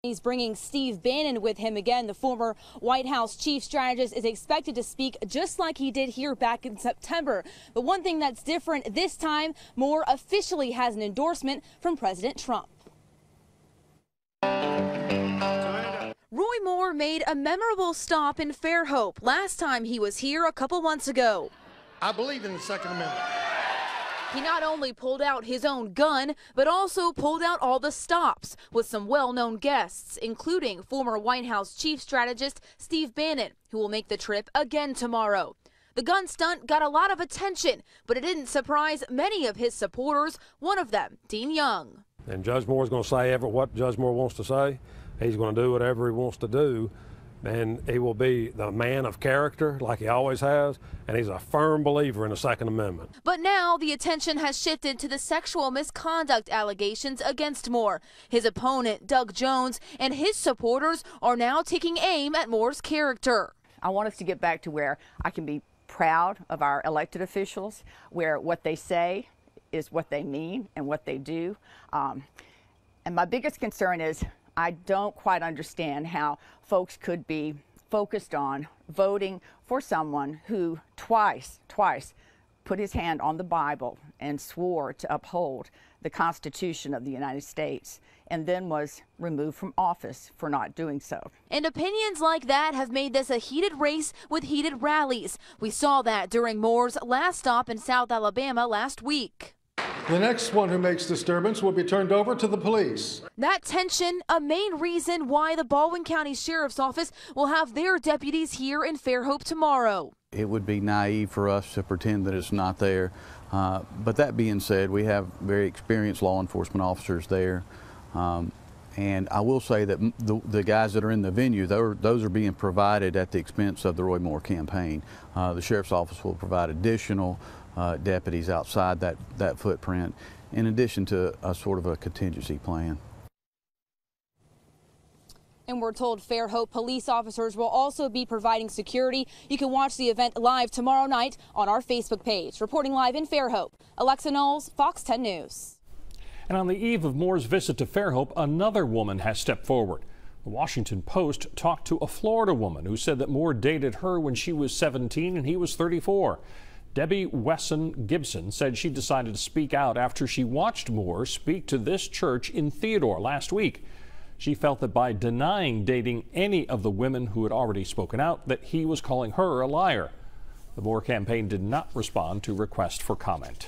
He's bringing Steve Bannon with him again. The former White House chief strategist is expected to speak just like he did here back in September. But one thing that's different this time, Moore officially has an endorsement from President Trump. Roy Moore made a memorable stop in Fairhope last time he was here a couple months ago. I believe in the Second Amendment. He not only pulled out his own gun, but also pulled out all the stops with some well-known guests, including former White House chief strategist Steve Bannon, who will make the trip again tomorrow. The gun stunt got a lot of attention, but it didn't surprise many of his supporters, one of them, Dean Young. And Judge Moore's going to say what Judge Moore wants to say. He's going to do whatever he wants to do. And he will be the man of character like he always has, and he's a firm believer in the Second Amendment. But now the attention has shifted to the sexual misconduct allegations against Moore. His opponent, Doug Jones, and his supporters are now taking aim at Moore's character. I want us to get back to where I can be proud of our elected officials, where what they say is what they mean and what they do. And my biggest concern is I don't quite understand how folks could be focused on voting for someone who twice put his hand on the Bible and swore to uphold the Constitution of the United States and then was removed from office for not doing so. And opinions like that have made this a heated race with heated rallies. We saw that during Moore's last stop in South Alabama last week. The next one who makes disturbance will be turned over to the police. That tension, a main reason why the Baldwin County Sheriff's Office will have their deputies here in Fairhope tomorrow. It would be naive for us to pretend that it's not there. But that being said, we have very experienced law enforcement officers there. And I will say that the guys that are in the venue, those are being provided at the expense of the Roy Moore campaign. The Sheriff's Office will provide additional deputies outside that footprint, in addition to a sort of a contingency plan. And we're told Fairhope police officers will also be providing security. You can watch the event live tomorrow night on our Facebook page. Reporting live in Fairhope, Alexa Knowles, Fox 10 News. And on the eve of Moore's visit to Fairhope, another woman has stepped forward. The Washington Post talked to a Florida woman who said that Moore dated her when she was 17 and he was 34. Debbie Wesson Gibson said she decided to speak out after she watched Moore speak to this church in Theodore last week. She felt that by denying dating any of the women who had already spoken out, that he was calling her a liar. The Moore campaign did not respond to requests for comment.